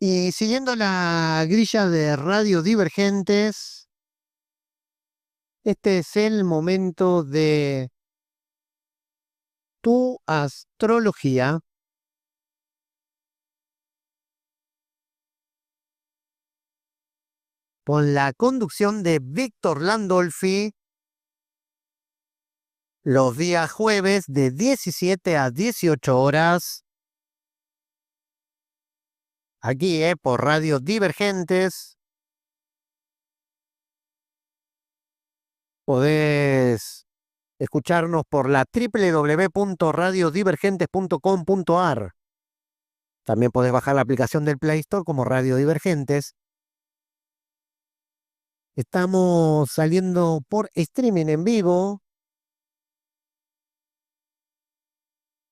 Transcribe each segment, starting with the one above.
Y siguiendo la grilla de radiodivergentes, este es el momento de tu astrología con la conducción de Víctor Landolfi los días jueves de 17 a 18 horas, aquí por Radio Divergentes. Podés escucharnos por la www.radiodivergentes.com.ar. También podés bajar la aplicación del Play Store como Radio Divergentes. Estamos saliendo por streaming en vivo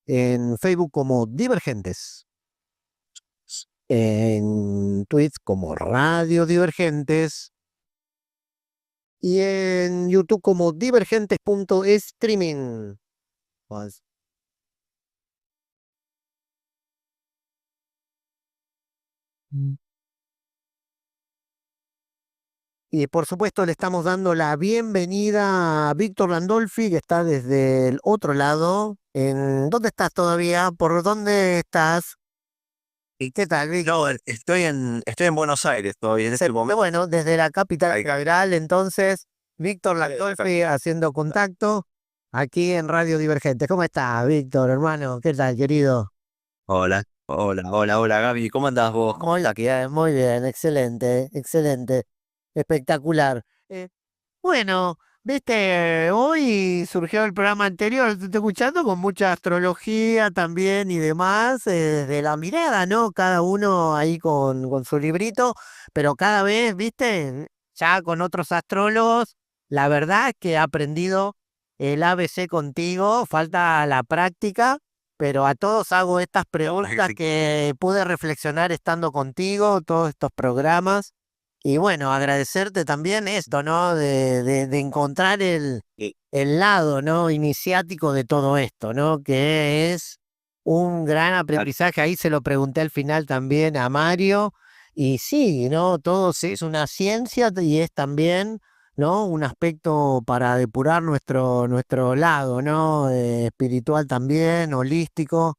en Facebook como Divergentes, en Twitch como Radio Divergentes y en YouTube como divergentes.streaming. Pues, Y por supuesto le estamos dando la bienvenida a Víctor Landolfi, que está desde el otro lado. ¿Dónde estás todavía? ¿Por dónde estás? ¿Y qué tal, Víctor? No, estoy en Buenos Aires todavía, en ese momento. Bueno, desde la capital Ahí. federal, entonces, Víctor Landolfi haciendo contacto aquí en Radio Divergente. ¿Cómo estás, Víctor, hermano? ¿Qué tal, querido? Hola, hola Gaby, ¿cómo andás vos? ¿Cómo Hola, muy bien, excelente, excelente, espectacular. Bueno, viste, hoy surgió el programa anterior, te estoy escuchando con mucha astrología también y demás, desde la mirada, ¿no? Cada uno ahí con su librito, pero cada vez, viste, ya con otros astrólogos, la verdad es que he aprendido el ABC contigo, falta la práctica, pero a todos hago estas preguntas sí. que pude reflexionar estando contigo, todos estos programas. Y bueno, agradecerte también esto, ¿no? De encontrar el lado, ¿no? Iniciático de todo esto, ¿no? Que es un gran aprendizaje. Ahí se lo pregunté al final también a Mario. Y sí, ¿no? Todo es una ciencia y es también, ¿no? Un aspecto para depurar nuestro lado, ¿no? Espiritual también, holístico.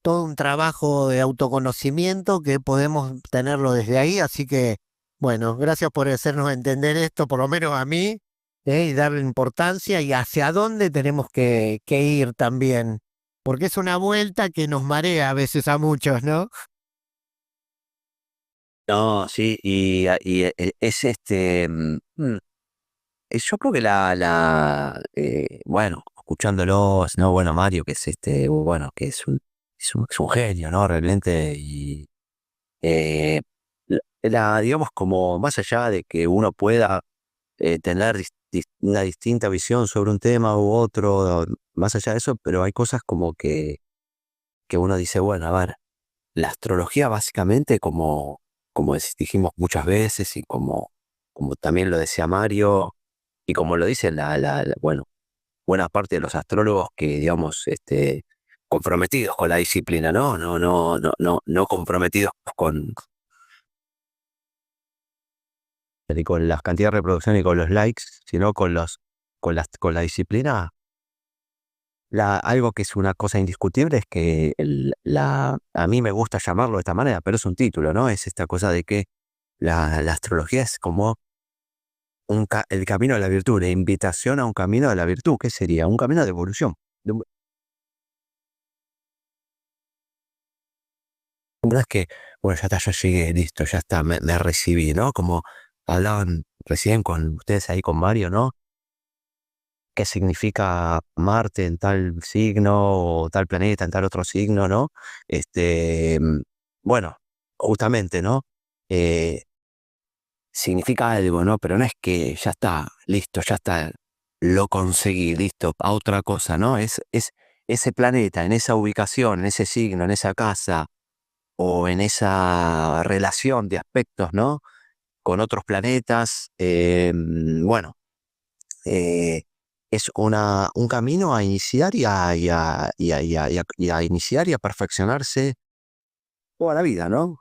Todo un trabajo de autoconocimiento que podemos tenerlo desde ahí. Así que bueno, gracias por hacernos entender esto, por lo menos a mí, y darle importancia y hacia dónde tenemos que ir también, porque es una vuelta que nos marea a veces a muchos, ¿no? No, sí, es yo creo que bueno, escuchándolos, ¿no? Bueno, Mario, que es bueno, que es un genio, ¿no? Realmente, y eh, digamos, como más allá de que uno pueda tener una distinta visión sobre un tema u otro, más allá de eso, pero hay cosas como que uno dice, bueno, a ver, la astrología básicamente, como dijimos muchas veces y como también lo decía Mario, y como lo dicen bueno, buena parte de los astrólogos que, digamos, comprometidos con la disciplina, ¿no? No comprometidos ni con las cantidades de reproducción y con los likes, sino con la disciplina. Algo que es una cosa indiscutible es que a mí me gusta llamarlo de esta manera, pero es un título, ¿no? Es esta cosa de que la astrología es como el camino de la virtud, la invitación a un camino de la virtud. ¿Qué sería? Un camino de evolución. No es que, bueno, ya está, ya llegué, listo, ya está, me recibí, ¿no? Como hablaban recién con ustedes ahí con Mario, ¿no? ¿Qué significa Marte en tal signo o tal planeta en tal otro signo, ¿no? Este, mm, bueno, justamente, ¿no? Eh, Significa algo, ¿no? Pero no es que ya está, listo, ya está, lo conseguí, listo, a otra cosa, ¿no? Es ese planeta, en esa ubicación, en ese signo, en esa casa o en esa relación de aspectos, ¿no? Con otros planetas, bueno, eh, es un camino a iniciar y a iniciar y a perfeccionarse toda la vida, ¿no?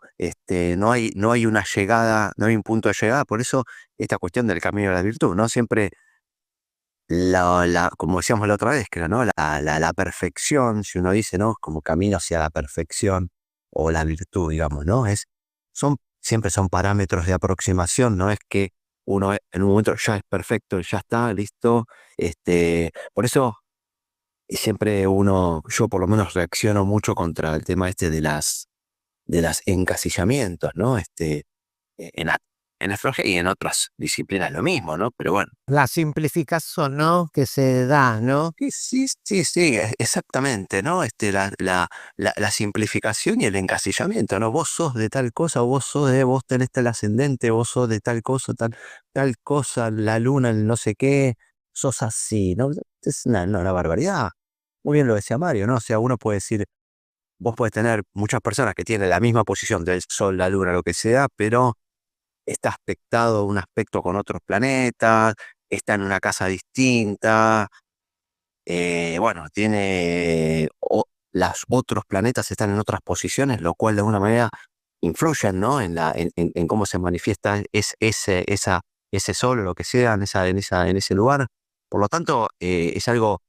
No hay una llegada, no hay un punto de llegada, por eso esta cuestión del camino de la virtud, ¿no? Siempre como decíamos la otra vez, creo, ¿no? La perfección, si uno dice, ¿no? Como camino hacia la perfección o la virtud, digamos, ¿no? Siempre son parámetros de aproximación, no es que uno en un momento ya es perfecto, ya está, listo. Por eso siempre yo por lo menos reacciono mucho contra el tema de las encasillamientos, ¿no? En, a- en astrología y en otras disciplinas lo mismo, ¿no? Pero bueno. La simplificación, ¿no? Que se da, ¿no? Sí, sí, sí, sí, exactamente, ¿no? La simplificación y el encasillamiento, ¿no? Vos sos de tal cosa, vos tenés tal ascendente, vos sos de tal cosa, tal cosa, la luna, el no sé qué, sos así, ¿no? Es una barbaridad. Muy bien lo decía Mario, ¿no? O sea, uno puede decir, vos podés tener muchas personas que tienen la misma posición del Sol, la Luna, lo que sea, pero está aspectado un aspecto con otros planetas, está en una casa distinta. Bueno, los otros planetas están en otras posiciones, lo cual de alguna manera influyen, ¿no? En cómo se manifiesta ese sol o lo que sea en ese lugar. Por lo tanto, es algo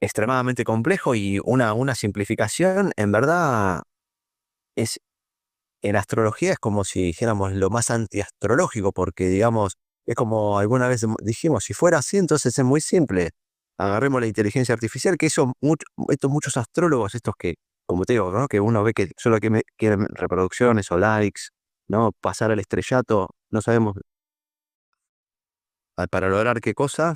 extremadamente complejo y una simplificación, en verdad, es, en astrología es como si dijéramos lo más antiastrológico, porque digamos, es como alguna vez dijimos, si fuera así, entonces es muy simple. Agarremos la inteligencia artificial, que estos muchos astrólogos, estos que, como te digo, ¿no? Que uno ve que solo quieren reproducciones o likes, ¿no? Pasar al estrellato, no sabemos para lograr qué cosa.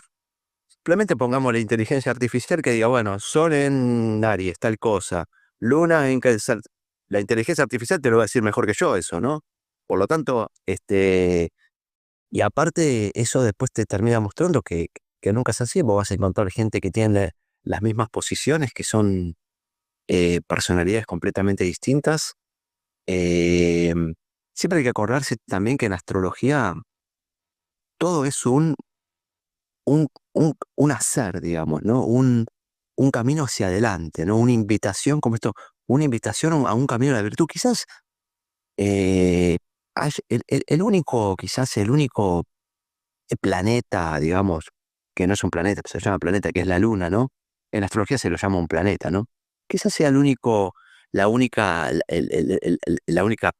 Simplemente pongamos la inteligencia artificial que diga, bueno, Sol en Aries, tal cosa, Luna en Cáncer. La inteligencia artificial te lo va a decir mejor que yo eso, ¿no? Por lo tanto, y aparte eso después te termina mostrando que nunca es así. Vos vas a encontrar gente que tiene las mismas posiciones, que son personalidades completamente distintas. Eh, Siempre hay que acordarse también que en astrología todo es un hacer, digamos, ¿no? Un camino hacia adelante, ¿no? Una invitación, como esto, una invitación a un camino de la virtud. Quizás eh, quizás el único planeta, digamos, que no es un planeta, se llama planeta, que es la Luna, ¿no? En astrología se lo llama un planeta, ¿no? Quizás sea la única, la única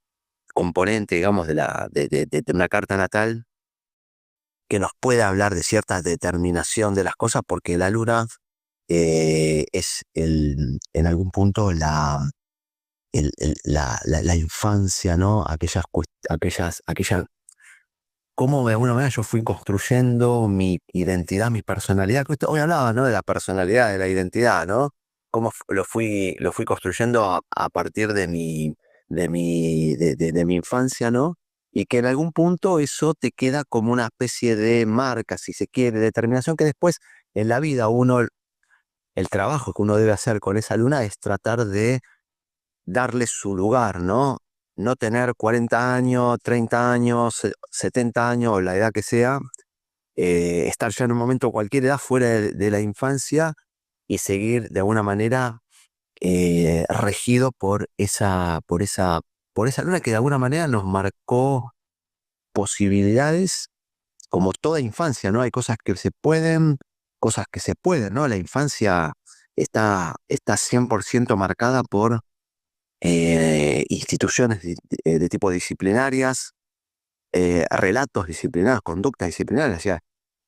componente, digamos, de una carta natal que nos puede hablar de cierta determinación de las cosas, porque la luna es en algún punto la infancia, ¿no? Cómo de alguna manera yo fui construyendo mi identidad, mi personalidad. Que hoy hablaba, ¿no? De la personalidad, de la identidad, ¿no? Cómo lo fui construyendo a partir de mi infancia, ¿no? Y que en algún punto eso te queda como una especie de marca, si se quiere, determinación que después en la vida el trabajo que uno debe hacer con esa luna es tratar de darle su lugar, ¿no? No tener 40 años, 30 años, 70 años, o la edad que sea, estar ya en un momento, cualquier edad, fuera de la infancia y seguir de alguna manera regido por esa luna que de alguna manera nos marcó posibilidades como toda infancia, ¿no? Hay cosas que se pueden, cosas que se pueden, ¿no? La infancia está 100% marcada por instituciones de tipo disciplinarias, relatos disciplinarios, conductas disciplinarias,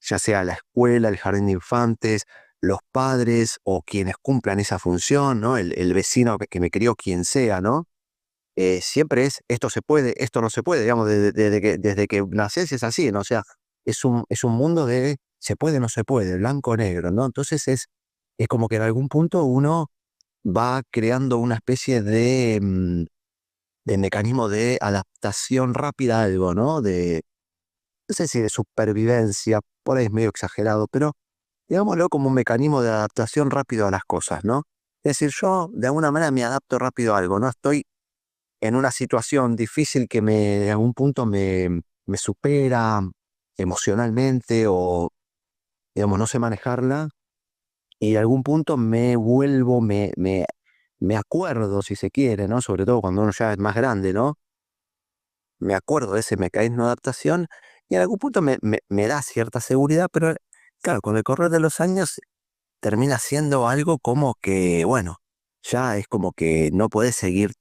ya sea la escuela, el jardín de infantes, los padres o quienes cumplan esa función, ¿no? El vecino que me crió, quien sea, ¿no? Siempre es esto se puede, esto no se puede, digamos, desde que naces es así, ¿no? O sea, es un mundo de se puede, no se puede, blanco o negro, ¿no? Entonces es como que en algún punto uno va creando una especie de mecanismo de adaptación rápida a algo, ¿no? No sé si de supervivencia, por ahí es medio exagerado, pero digámoslo como un mecanismo de adaptación rápido a las cosas, ¿no? Es decir, yo de alguna manera me adapto rápido a algo, ¿no? Estoy en una situación difícil que de algún punto me supera emocionalmente o, digamos, no sé manejarla y de algún punto me vuelvo, me acuerdo, si se quiere, ¿no? Sobre todo cuando uno ya es más grande, ¿no? Me acuerdo de ese mecanismo de adaptación y en algún punto me da cierta seguridad, pero claro, con el correr de los años termina siendo algo como que, bueno, ya es como que no podés seguir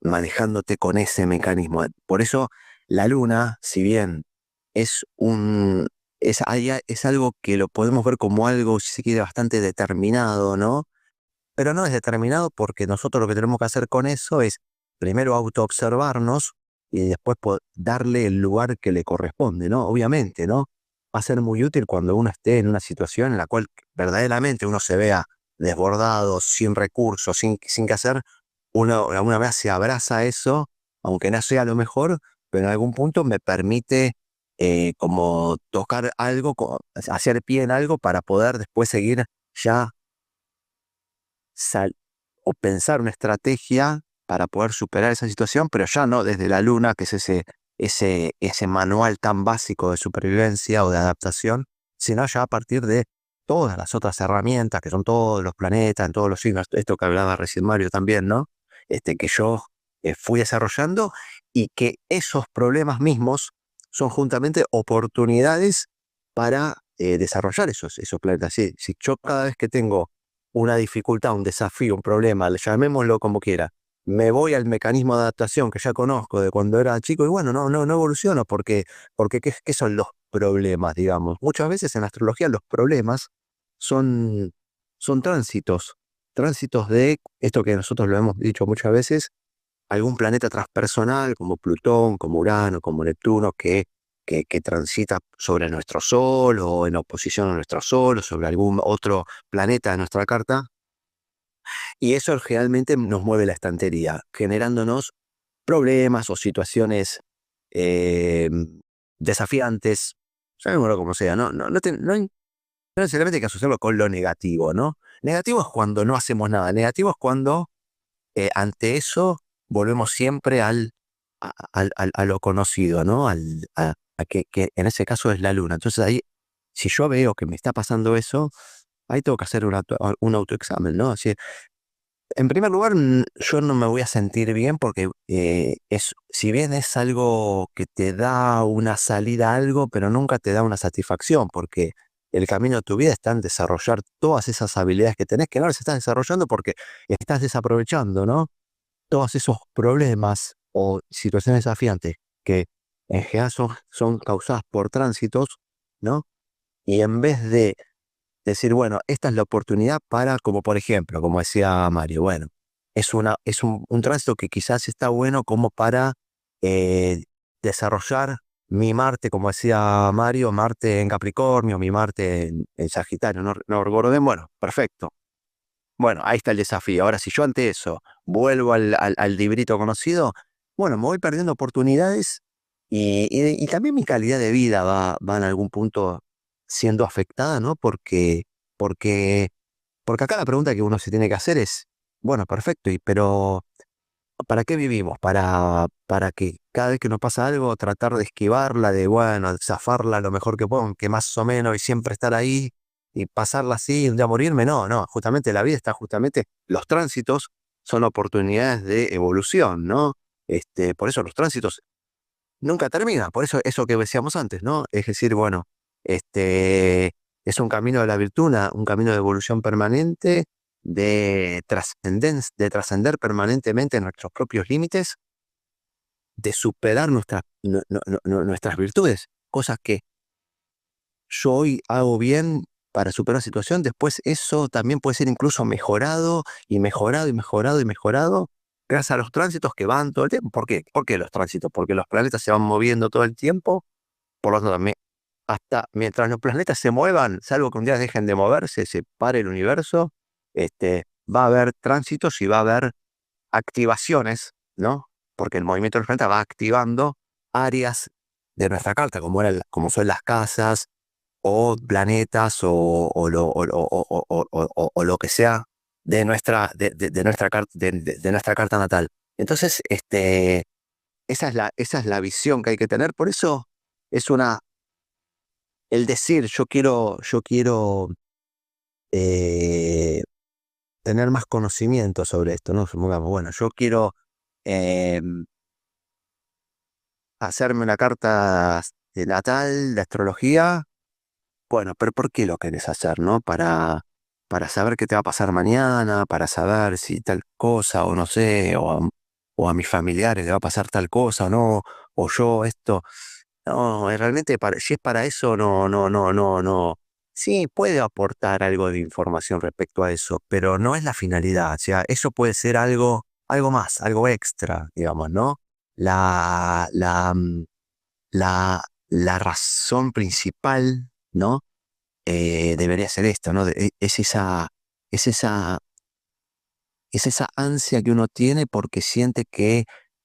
manejándote con ese mecanismo. Por eso la luna, si bien es es algo que lo podemos ver como algo, si se quiere, bastante determinado, ¿no? Pero no es determinado porque nosotros lo que tenemos que hacer con eso es primero autoobservarnos y después darle el lugar que le corresponde, ¿no? Obviamente, ¿no? Va a ser muy útil cuando uno esté en una situación en la cual verdaderamente uno se vea desbordado, sin recursos, sin qué hacer. Uno alguna vez se abraza a eso, aunque no sea lo mejor, pero en algún punto me permite como tocar algo, hacer pie en algo para poder después seguir ya sal- o pensar una estrategia para poder superar esa situación, pero ya no desde la luna, que es ese manual tan básico de supervivencia o de adaptación, sino ya a partir de todas las otras herramientas, que son todos los planetas, en todos los signos, esto que hablaba recién Mario también, ¿no? Que yo fui desarrollando y que esos problemas mismos son juntamente oportunidades para desarrollar esos planetas. Si yo cada vez que tengo una dificultad, un desafío, un problema, llamémoslo como quiera, me voy al mecanismo de adaptación que ya conozco de cuando era chico y bueno, no evoluciono porque ¿qué son los problemas, digamos? Muchas veces en la astrología los problemas son, son tránsitos de esto que nosotros lo hemos dicho muchas veces, algún planeta transpersonal como Plutón, como Urano, como Neptuno, que transita sobre nuestro Sol o en oposición a nuestro Sol o sobre algún otro planeta de nuestra carta. Y eso generalmente nos mueve la estantería, generándonos problemas o situaciones eh, desafiantes, llamémoslo como sea, no necesariamente hay que asociarlo con lo negativo, ¿no? Negativo es cuando no hacemos nada, negativo es cuando ante eso volvemos siempre a lo conocido, ¿no? A que en ese caso es la luna. Entonces ahí, si yo veo que me está pasando eso, ahí tengo que hacer un autoexamen, ¿no? Así, en primer lugar, yo no me voy a sentir bien porque si bien es algo que te da una salida a algo, pero nunca te da una satisfacción, porque el camino de tu vida está en desarrollar todas esas habilidades que tenés, que no las estás desarrollando porque estás desaprovechando, ¿no? Todos esos problemas o situaciones desafiantes que en general son causadas por tránsitos, ¿no? Y en vez de decir, bueno, esta es la oportunidad para, como por ejemplo, como decía Mario, bueno, es un tránsito que quizás está bueno como para eh, desarrollar mi Marte, como decía Mario, Marte en Capricornio, mi Marte en Sagitario, no recuerdo bien, bueno, perfecto. Bueno, ahí está el desafío. Ahora, si yo ante eso vuelvo al librito conocido, bueno, me voy perdiendo oportunidades y también mi calidad de vida va en algún punto siendo afectada, ¿no? Porque, porque acá la pregunta que uno se tiene que hacer es, bueno, perfecto, pero ¿para qué vivimos? Para que cada vez que nos pasa algo, tratar de esquivarla, de, bueno, zafarla lo mejor que puedo, que más o menos, y siempre estar ahí y pasarla así, un día morirme. No, justamente la vida está justamente, los tránsitos son oportunidades de evolución, ¿no? Por eso los tránsitos nunca terminan, por eso eso que decíamos antes, ¿no? Es decir, bueno, es un camino de la virtud, un camino de evolución permanente, de trascendencia, de trascender permanentemente nuestros propios límites, de superar nuestras virtudes, cosas que yo hoy hago bien para superar una situación, después eso también puede ser incluso mejorado y mejorado y mejorado y mejorado gracias a los tránsitos que van todo el tiempo. ¿Por qué? ¿Por qué los tránsitos? Porque los planetas se van moviendo todo el tiempo, por lo tanto, hasta mientras los planetas se muevan, salvo que un día dejen de moverse, se pare el universo, va a haber tránsitos y va a haber activaciones, ¿no? Porque el movimiento del planeta va activando áreas de nuestra carta, como son las casas o planetas o lo que sea de nuestra carta, de nuestra carta natal. Entonces, esa es la visión que hay que tener. Por eso es el decir, yo quiero eh, tener más conocimiento sobre esto, ¿no? Supongamos, bueno, yo quiero eh, hacerme una carta de natal, de astrología. Bueno, pero ¿por qué lo querés hacer, no? Para saber qué te va a pasar mañana, para saber si tal cosa, o no sé, o a mis familiares le va a pasar tal cosa, o no, o yo esto. No, realmente si es para eso, no, no, no, no, no. Sí, puede aportar algo de información respecto a eso, pero no es la finalidad. O sea, eso puede ser algo más, algo extra, digamos, ¿no? La, la, mm, la razón principal, ¿no? Debería ser esto, ¿no? Es esa, es esa ansia que uno tiene porque siente que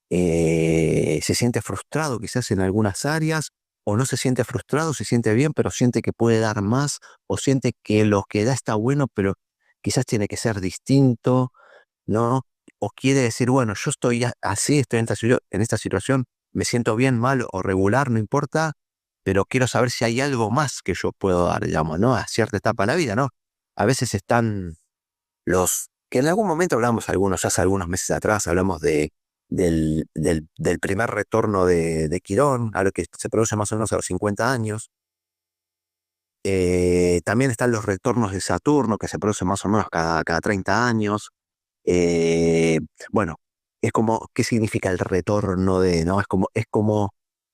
se siente frustrado quizás en algunas áreas, o no se siente frustrado, se siente bien, pero siente que puede dar más, o siente que lo que da está bueno, pero quizás tiene que ser distinto, ¿no? O quiere decir, bueno, yo estoy así, estoy en esta situación, me siento bien, mal o regular, no importa, pero quiero saber si hay algo más que yo puedo dar, digamos, ¿no? A cierta etapa de la vida, ¿no? A veces están que en algún momento hablamos algunos, ya hace algunos meses atrás, hablamos del primer retorno de Quirón, a lo que se produce más o menos a los 50 años. También están los retornos de Saturno, que se producen más o menos cada 30 años. Eh, bueno, es como, ¿qué significa el retorno no? Es como,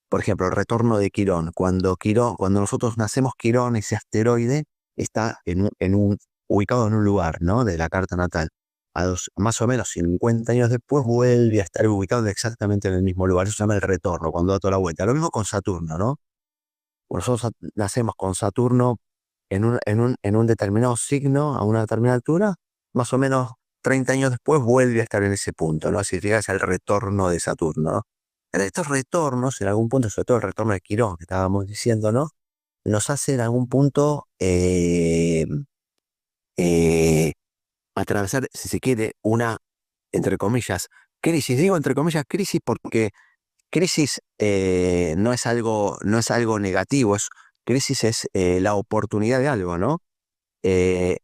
por ejemplo, el retorno de Quirón. Cuando nosotros nacemos, Quirón, ese asteroide, está ubicado en un lugar, ¿no? De la carta natal. Más o menos 50 años después vuelve a estar ubicado exactamente en el mismo lugar. Eso se llama el retorno, cuando da toda la vuelta. Lo mismo con Saturno, ¿no? Nosotros nacemos con Saturno en un determinado signo, a una determinada altura, más o menos 30 años después vuelve a estar en ese punto, ¿no? Así llega el retorno de Saturno, ¿no? Pero estos retornos, en algún punto, sobre todo el retorno de Quirón, que estábamos diciendo, ¿no? Nos hace en algún punto eh, atravesar, si se quiere, una, entre comillas, crisis. Digo entre comillas crisis porque crisis no es algo negativo, crisis es la oportunidad de algo, ¿no? Eh,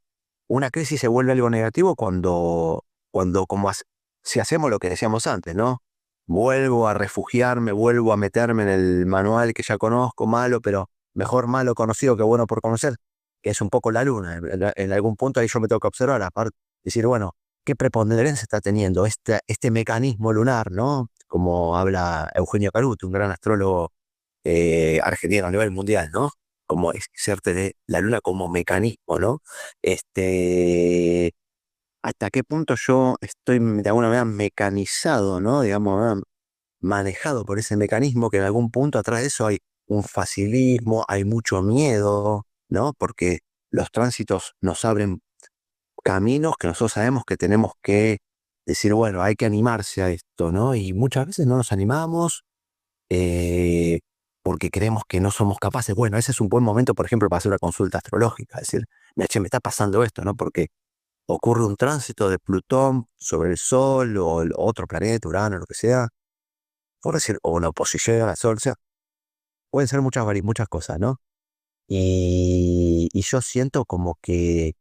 una crisis se vuelve algo negativo cuando si hacemos lo que decíamos antes, ¿no? Vuelvo a refugiarme, vuelvo a meterme en el manual que ya conozco, malo, pero mejor malo conocido que bueno por conocer, que es un poco la luna. En algún punto ahí yo me tengo que observar, aparte, decir, bueno, ¿qué preponderancia está teniendo este mecanismo lunar, ¿no? Como habla Eugenio Caruti, un gran astrólogo argentino a nivel mundial, ¿no? Como exerte de la luna como mecanismo, ¿no? Hasta qué punto yo estoy de alguna manera mecanizado, ¿no? Digamos, manejado por ese mecanismo, que en algún punto atrás de eso hay un facilismo, hay mucho miedo, ¿no? Porque los tránsitos nos abren caminos que nosotros sabemos que tenemos que decir, bueno, hay que animarse a esto, ¿no? Y muchas veces no nos animamos eh, porque creemos que no somos capaces. Bueno, ese es un buen momento, por ejemplo, para hacer una consulta astrológica, es decir, mira, che, me está pasando esto, ¿no? Porque ocurre un tránsito de Plutón sobre el Sol o otro planeta, Urano, lo que sea, por decir, o una oposición al Sol, o sea, pueden ser muchas cosas, ¿no? Y yo siento como que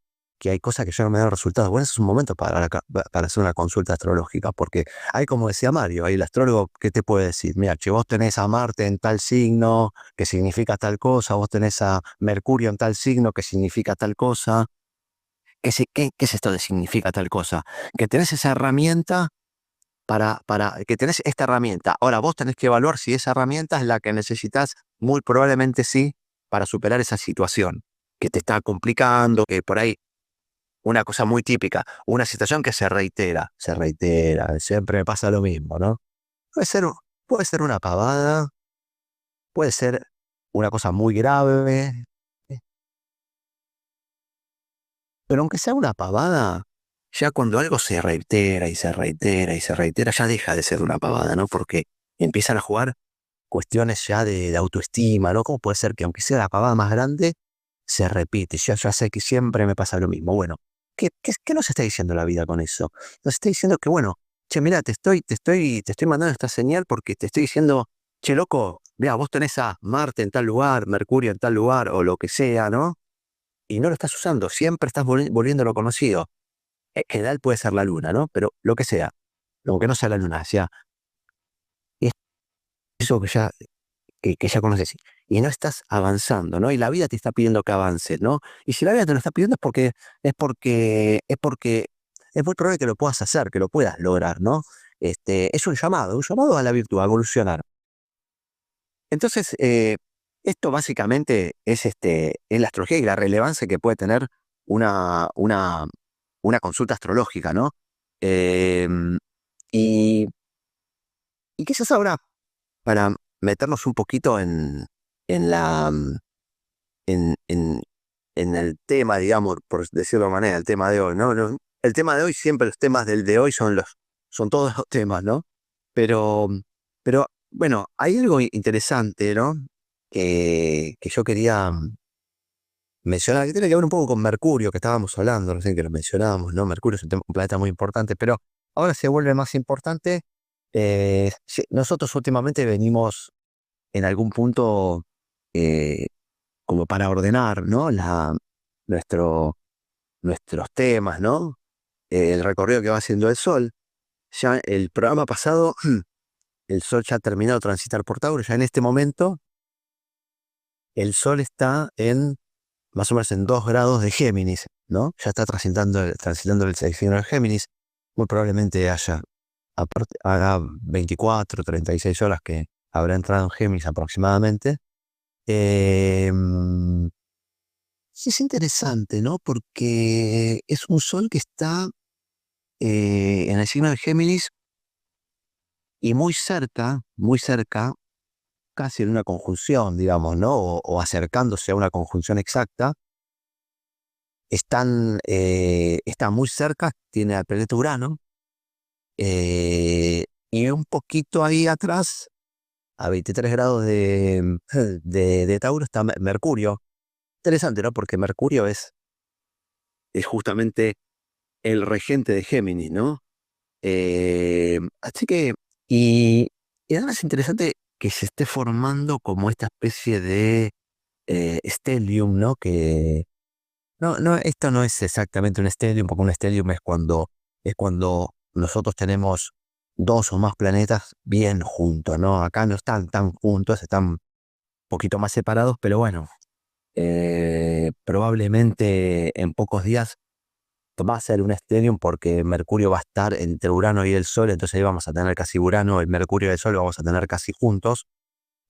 hay cosas que ya no me dan resultados. Bueno, ese es un momento para hacer una consulta astrológica, porque hay, como decía Mario, ahí el astrólogo, ¿qué te puede decir? Mira, che, vos tenés a Marte en tal signo, que significa tal cosa, vos tenés a Mercurio en tal signo, que significa tal cosa. ¿Qué es esto de significa tal cosa? Que tenés esa herramienta que tenés esta herramienta. Ahora vos tenés que evaluar si esa herramienta es la que necesitas, muy probablemente sí, para superar esa situación que te está complicando, que por ahí, una cosa muy típica, una situación que se reitera, siempre me pasa lo mismo, ¿no? Puede ser, puede ser una pavada, puede ser una cosa muy grave, eh, pero aunque sea una pavada, ya cuando algo se reitera y se reitera y se reitera, ya deja de ser una pavada, ¿no? Porque empiezan a jugar cuestiones ya de autoestima, ¿no? ¿Cómo puede ser que aunque sea la pavada más grande, se repite? Yo ya sé que siempre me pasa lo mismo. Bueno, ¿qué nos está diciendo la vida con eso? Nos está diciendo que, bueno, che, mira, te estoy mandando esta señal porque te estoy diciendo, che, loco, mira, vos tenés a Marte en tal lugar, Mercurio en tal lugar, o lo que sea, ¿no? Y no lo estás usando, siempre estás volviendo a lo conocido. en general puede ser la luna, ¿no? Pero lo que sea, lo que no sea la luna, o sea, es eso que ya conoces y no estás avanzando, ¿no? Y la vida te está pidiendo que avances, ¿no? Y si la vida te lo está pidiendo es porque es muy probable que lo puedas hacer, que lo puedas lograr, ¿no? Es un llamado a la virtud, a evolucionar. Entonces, esto básicamente es la astrología y la relevancia que puede tener una, una, una consulta astrológica, ¿no? Em, y, y quizás ahora, para meternos un poquito en la, en, en, en el tema, digamos, por decirlo de manera, el tema de hoy, ¿no? El tema de hoy, siempre los temas del de hoy son todos los temas, ¿no? Pero, pero bueno, hay algo interesante, ¿no? Que yo quería mencionar, que tiene que ver un poco con Mercurio, que estábamos hablando, recién que lo mencionábamos, ¿no? Mercurio es un planeta muy importante, pero ahora se vuelve más importante. Sí, nosotros últimamente venimos en algún punto eh, como para ordenar, ¿no? Nuestro, nuestros temas, ¿no? El recorrido que va haciendo el Sol. Ya el programa pasado, el Sol ya ha terminado de transitar por Tauro, ya en este momento el Sol está en más o menos en 2 grados de Géminis, ¿no? Ya está transitando el signo de Géminis. Muy probablemente haga 24, 36 horas que habrá entrado en Géminis aproximadamente. Sí, es interesante, ¿no? Porque es un Sol que está en el signo de Géminis y muy cerca, casi en una conjunción, digamos, ¿no? O acercándose a una conjunción exacta. Está muy cerca, tiene al planeta Urano, y un poquito ahí atrás, a 23 grados de Tauro, está Mercurio. Interesante, ¿no? Porque Mercurio es justamente el regente de Géminis, ¿no? Así que, y, y además es interesante que se esté formando como esta especie de stellium, ¿no? Que no, esto no es exactamente un stellium, porque un stellium es cuando nosotros tenemos dos o más planetas bien juntos, ¿no? Acá no están tan juntos, están un poquito más separados, pero bueno, probablemente en pocos días va a ser un stellium porque Mercurio va a estar entre Urano y el Sol, entonces ahí vamos a tener casi Urano, el Mercurio y el Sol lo vamos a tener casi juntos,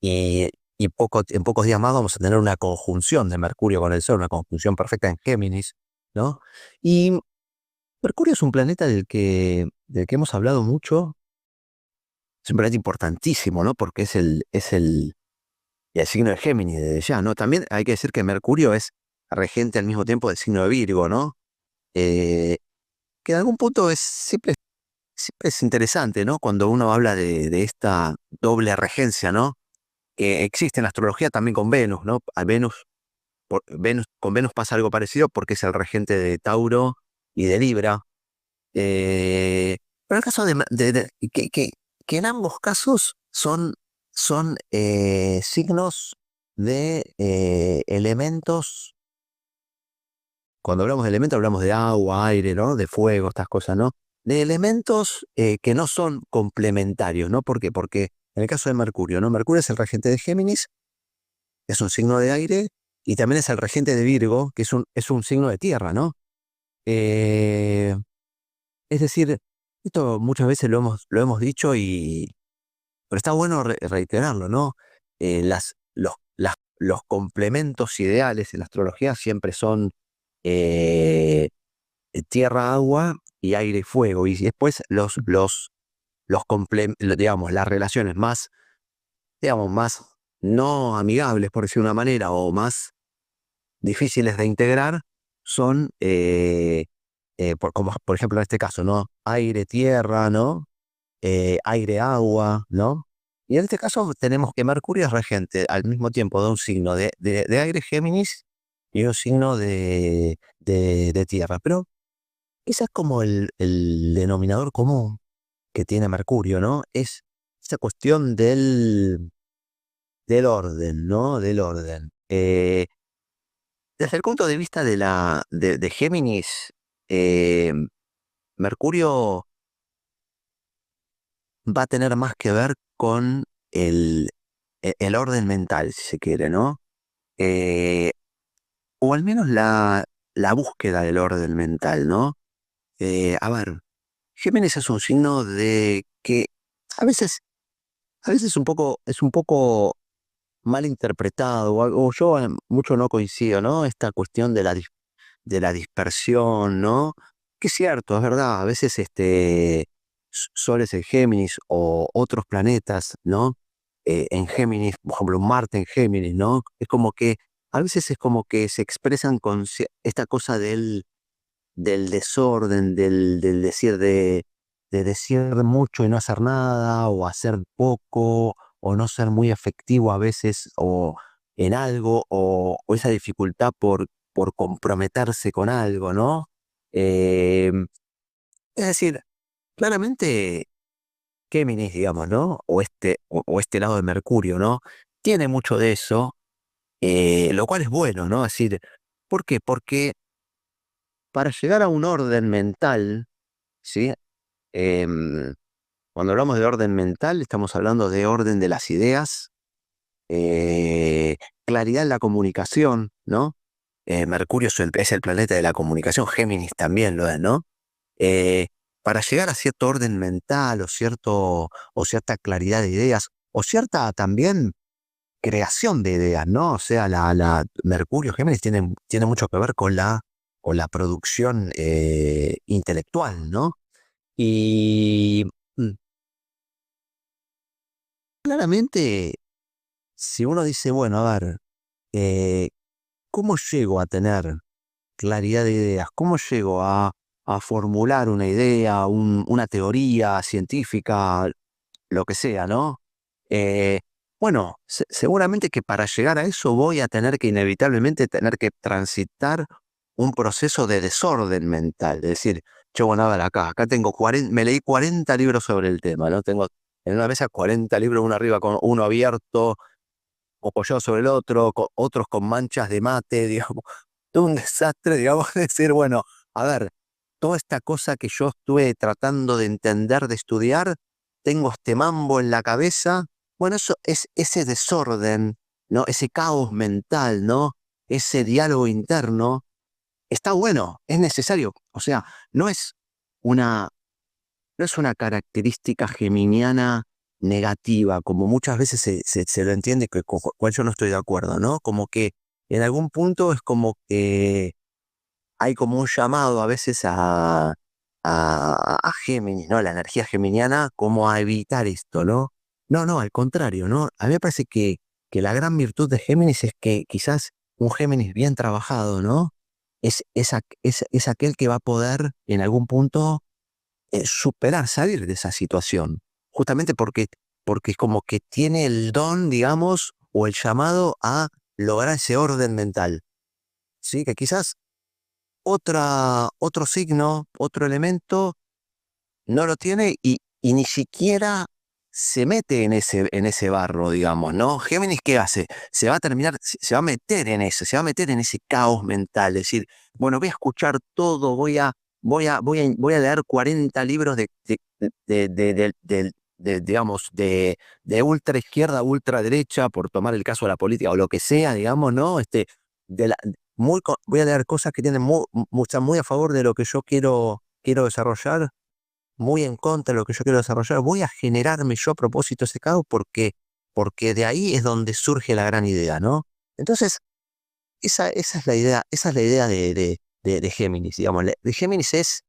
y, en pocos días más vamos a tener una conjunción de Mercurio con el Sol, una conjunción perfecta en Géminis, ¿no? Y Mercurio es un planeta del que hemos hablado mucho, es un planeta importantísimo, ¿no? Porque es el signo de Géminis desde ya, ¿no? También hay que decir que Mercurio es regente al mismo tiempo del signo de Virgo, ¿no? Eh, que en algún punto siempre es interesante, ¿no? Cuando uno habla de esta doble regencia, ¿no? Que existe en la astrología también con Venus, ¿no? Con Venus pasa algo parecido porque es el regente de Tauro y de Libra. Pero el caso que en ambos casos son signos de elementos. Cuando hablamos de elementos, hablamos de agua, aire, ¿no? De fuego, estas cosas, ¿no? De elementos que no son complementarios, ¿no? ¿Por qué? Porque en el caso de Mercurio, ¿no? Mercurio es el regente de Géminis, es un signo de aire, y también es el regente de Virgo, que es un signo de tierra, ¿no? Eh, es decir, esto muchas veces lo hemos dicho, pero está bueno reiterarlo, ¿no? Los complementos ideales en la astrología siempre son eh, tierra, agua y aire y fuego. Y después digamos, las relaciones más, digamos, más no amigables, por decir una manera, o más difíciles de integrar, son, como por ejemplo en este caso, ¿no? Aire, tierra, ¿no? Aire, agua, ¿no? Y en este caso tenemos que Mercurio es regente al mismo tiempo de un signo de aire, Géminis, y un signo de tierra. Pero ese es como el denominador común que tiene Mercurio, ¿no? Es esa cuestión del orden, ¿no? Del orden. Desde el punto de vista de Géminis, eh, Mercurio va a tener más que ver con el orden mental, si se quiere, ¿no? Eh, o al menos la búsqueda del orden mental, ¿no? A ver, Géminis es un signo de que a veces, a veces es un poco mal interpretado, o yo mucho no coincido, ¿no? Esta cuestión de la dispersión, ¿no? Que es cierto, es verdad, a veces soles en Géminis o otros planetas, ¿no? En Géminis, por ejemplo, Marte en Géminis, ¿no? Es como que, a veces es como que se expresan con esta cosa del desorden, de decir mucho y no hacer nada, o hacer poco, o no ser muy efectivo a veces, o en algo, o esa dificultad por comprometerse con algo, ¿no? Eh, es decir, claramente Géminis, digamos, ¿no? O este lado de Mercurio, ¿no? Tiene mucho de eso, lo cual es bueno, ¿no? Es decir, ¿por qué? Porque para llegar a un orden mental, ¿sí? Em, Cuando hablamos de orden mental, estamos hablando de orden de las ideas, eh, claridad en la comunicación, ¿no? Mercurio es el planeta de la comunicación, Géminis también lo es, ¿no? Eh, para llegar a cierto orden mental o cierta claridad de ideas, o cierta también creación de ideas, ¿no? O sea, Mercurio, Géminis tiene mucho que ver con la producción intelectual, ¿no? Y mm, claramente, si uno dice, bueno, a ver, eh, ¿cómo llego a tener claridad de ideas? ¿Cómo llego a formular una idea, una teoría científica, lo que sea, ¿no? Eh, bueno, seguramente que para llegar a eso voy a tener que inevitablemente tener que transitar un proceso de desorden mental. Es decir, yo, bueno, a ver, acá tengo 40, me leí 40 libros sobre el tema, ¿no? Tengo en una mesa 40 libros, uno arriba con uno abierto, apoyado sobre el otro, otros con manchas de mate, digamos, todo un desastre, digamos, decir, bueno, a ver, toda esta cosa que yo estuve tratando de entender, de estudiar, tengo este mambo en la cabeza, bueno, eso es ese desorden, ¿no? Ese caos mental, ¿no? Ese diálogo interno, está bueno, es necesario, o sea, no es una no es una característica geminiana negativa, como muchas veces se lo entiende, con lo cual yo no estoy de acuerdo, ¿no? Como que en algún punto es como que hay como un llamado a veces a Géminis, ¿no? La energía geminiana, como a evitar esto, ¿no? No, no, al contrario, ¿no? A mí me parece que la gran virtud de Géminis es que quizás un Géminis bien trabajado, ¿no? Es aquel que va a poder en algún punto superar, salir de esa situación, justamente porque es como que tiene el don, digamos, o el llamado a lograr ese orden mental, ¿sí? Que quizás otro signo, otro elemento, no lo tiene y ni siquiera se mete en ese barro, digamos, ¿no? Géminis, ¿qué hace? Se va a terminar, se va a meter en eso, se va a meter en ese caos mental, es decir, bueno, voy a escuchar todo, voy a leer 40 libros digamos, de ultra izquierda a ultra derecha, por tomar el caso de la política o lo que sea, digamos, ¿no? De la, voy a leer cosas que tienen están muy a favor de lo que yo quiero desarrollar, muy en contra de lo que yo quiero desarrollar. Voy a generarme yo a propósito ese caos porque de ahí es donde surge la gran idea, ¿no? Entonces, esa es la idea, esa es la idea de Géminis, digamos. De Géminis es,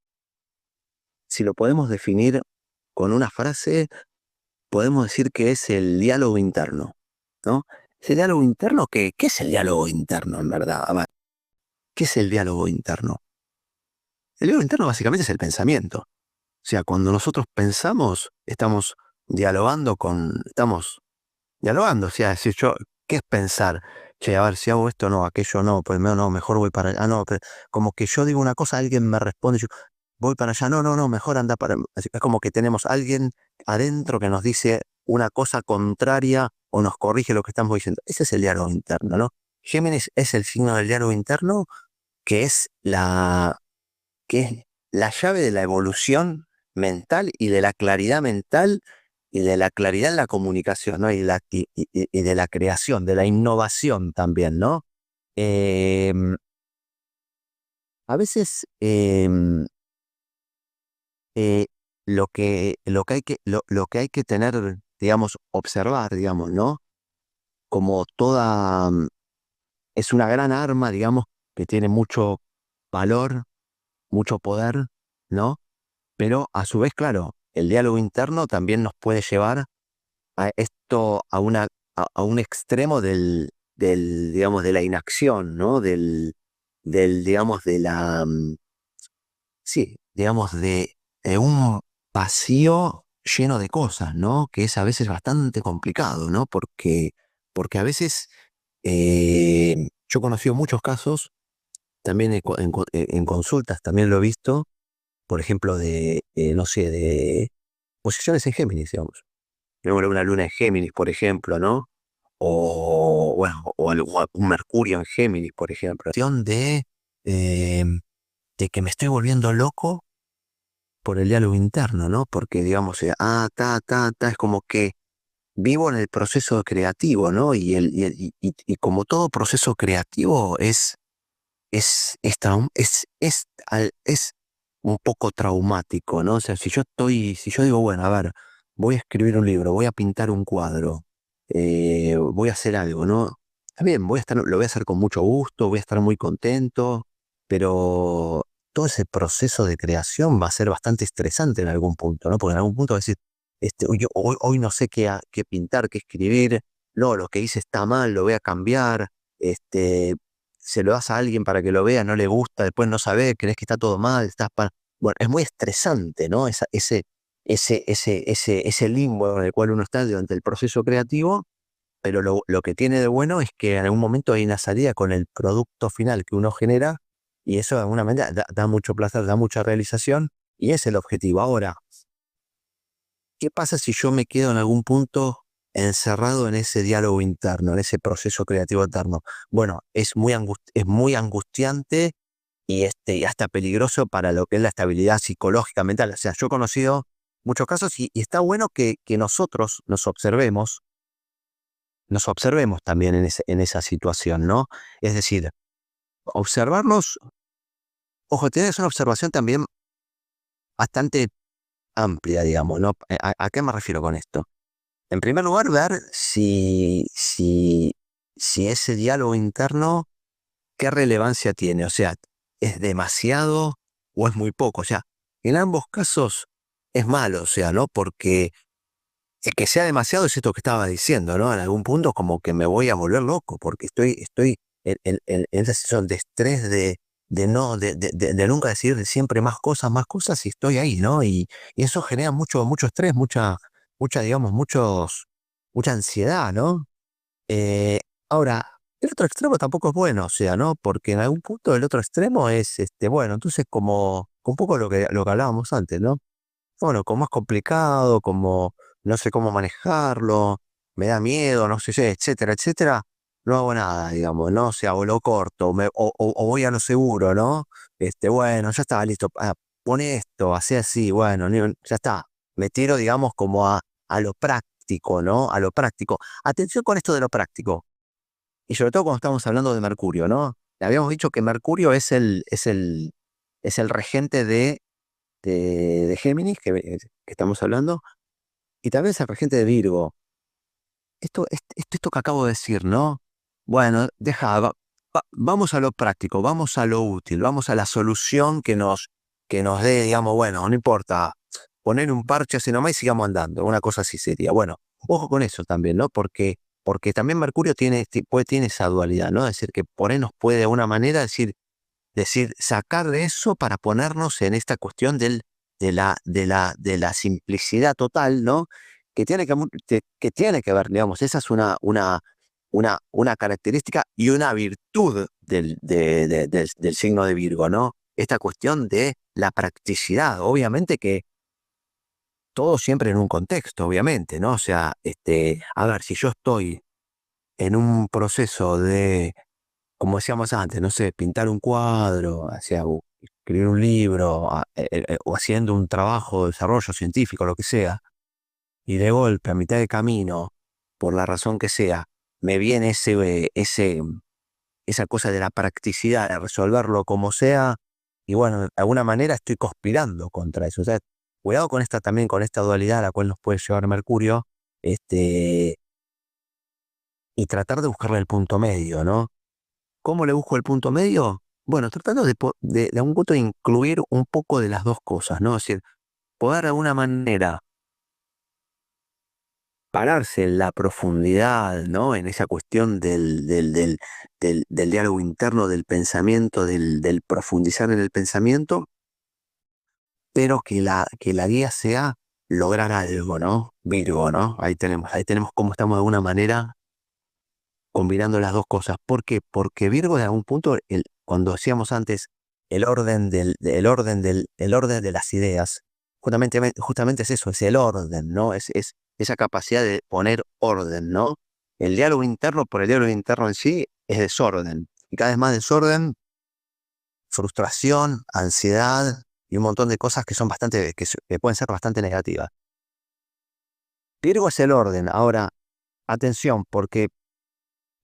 si lo podemos definir con una frase, podemos decir que es el diálogo interno, ¿no? Ese diálogo interno, ¿qué es el diálogo interno en verdad? A ver, ¿qué es el diálogo interno? El diálogo interno básicamente es el pensamiento. O sea, cuando nosotros pensamos, estamos dialogando, o sea, decir yo, ¿qué es pensar? Che, a ver, si hago esto, no, aquello no, pues no, mejor voy para allá, no, pero como que yo digo una cosa, alguien me responde, yo voy para allá, no, mejor anda para, es como que tenemos alguien adentro que nos dice una cosa contraria o nos corrige lo que estamos diciendo. Ese es el diálogo interno, ¿no? Géminis es el signo del diálogo interno, que es la, que es la llave de la evolución mental y de la claridad mental y de la claridad en la comunicación, ¿no? Y de la creación, de la innovación también, ¿no? Em, a veces eh, lo que hay que tener, digamos, observar, digamos, ¿no? Como toda, es una gran arma, digamos, que tiene mucho valor, mucho poder, ¿no? Pero a su vez, claro, el diálogo interno también nos puede llevar a esto, a un extremo digamos, de la inacción, ¿no? Digamos, sí, digamos, de un vacío lleno de cosas, ¿no? Que es a veces bastante complicado, ¿no? Porque a veces yo he conocido muchos casos, también en consultas también lo he visto, por ejemplo, no sé, de posiciones en Géminis, digamos. Tenemos una luna en Géminis, por ejemplo, ¿no? O, bueno, o un Mercurio en Géminis, por ejemplo. Cuestión eh, de que me estoy volviendo loco por el diálogo interno, ¿no? Porque, digamos, es como que vivo en el proceso creativo, ¿no? Y como todo proceso creativo es un poco traumático, ¿no? O sea, si yo digo, bueno, a ver, voy a escribir un libro, voy a pintar un cuadro, voy a hacer algo, ¿no? Está bien, lo voy a hacer con mucho gusto, voy a estar muy contento, pero todo ese proceso de creación va a ser bastante estresante en algún punto, ¿no? Porque en algún punto va a decir, hoy no sé qué pintar, qué escribir, no, lo que hice está mal, lo voy a cambiar, se lo das a alguien para que lo vea, no le gusta, después no sabe, crees que está todo mal, bueno, es muy estresante, ¿no? Ese limbo en el cual uno está durante el proceso creativo, pero lo que tiene de bueno es que en algún momento hay una salida con el producto final que uno genera, y eso de alguna manera da mucho placer, da mucha realización, y es el objetivo. Ahora, ¿qué pasa si yo me quedo en algún punto encerrado en ese diálogo interno, en ese proceso creativo interno? Bueno, es muy angustiante y hasta peligroso para lo que es la estabilidad psicológica mental. O sea, yo he conocido muchos casos y está bueno que nosotros nos observemos también en esa situación, ¿no? Es decir, observarnos, ojo, tienes una observación también bastante amplia, digamos, ¿no? ¿A qué me refiero con esto? En primer lugar, ver si ese diálogo interno, qué relevancia tiene. O sea, ¿es demasiado o es muy poco? O sea, en ambos casos es malo, o sea, ¿no? Porque el que sea demasiado es esto que estaba diciendo, ¿no? En algún punto como que me voy a volver loco, porque estoy en esa situación de estrés de nunca decir siempre más cosas, y estoy ahí, ¿no? Y eso genera mucho estrés, digamos, mucha ansiedad, ¿no? Eh, Ahora, el otro extremo tampoco es bueno, o sea, ¿no? Porque en algún punto el otro extremo es, bueno, entonces como un poco lo que hablábamos antes, ¿no? Bueno, como es complicado, como no sé cómo manejarlo, me da miedo, no sé, etcétera, etcétera, no hago nada, digamos, ¿no? O sea, o lo corto, o voy a lo seguro, ¿no? Bueno, ya está, listo, pone esto, hace así, bueno, ya está. Me tiro, digamos, como a lo práctico, ¿no? A lo práctico. Atención con esto de lo práctico. Y sobre todo cuando estamos hablando de Mercurio, ¿no? Le habíamos dicho que Mercurio es el regente de Géminis, que estamos hablando, y también es el regente de Virgo. Esto que acabo de decir, ¿no? Bueno, vamos a lo práctico, vamos a lo útil, vamos a la solución que nos dé, digamos, bueno, no importa, poner un parche así nomás y sigamos andando, una cosa así sería. Bueno, ojo con eso también, ¿no? Porque también Mercurio tiene esa dualidad, ¿no? Es decir, que por ahí nos puede de alguna manera decir, sacar de eso para ponernos en esta cuestión de la simplicidad total, ¿no? Que tiene que ver, digamos, esa es una característica y una virtud del signo de Virgo, ¿no? Esta cuestión de la practicidad, obviamente que todo siempre en un contexto, obviamente, ¿no? O sea, a ver, si yo estoy en un proceso de, como decíamos antes, no sé, pintar un cuadro, escribir un libro o haciendo un trabajo de desarrollo científico, lo que sea, y de golpe, a mitad de camino, por la razón que sea, me viene esa cosa de la practicidad, de resolverlo como sea, y bueno, de alguna manera estoy conspirando contra eso. O sea, cuidado con esta también, con esta dualidad a la cual nos puede llevar Mercurio, y tratar de buscarle el punto medio, ¿no? ¿Cómo le busco el punto medio? Bueno, tratando de algún punto de incluir un poco de las dos cosas, ¿no? Es decir, poder de alguna manera pararse en la profundidad, ¿no? En esa cuestión del diálogo interno, del pensamiento, del profundizar en el pensamiento, pero que la guía sea lograr algo, ¿no? Virgo, ¿no? Ahí tenemos cómo estamos de alguna manera combinando las dos cosas. ¿Por qué? Porque Virgo, de algún punto, cuando decíamos antes el orden de las ideas, justamente es eso, es el orden, ¿no? Es esa capacidad de poner orden, ¿no? El diálogo interno, por el diálogo interno en sí, es desorden. Y cada vez más desorden, frustración, ansiedad y un montón de cosas que son que pueden ser bastante negativas. Virgo es el orden. Ahora, atención, porque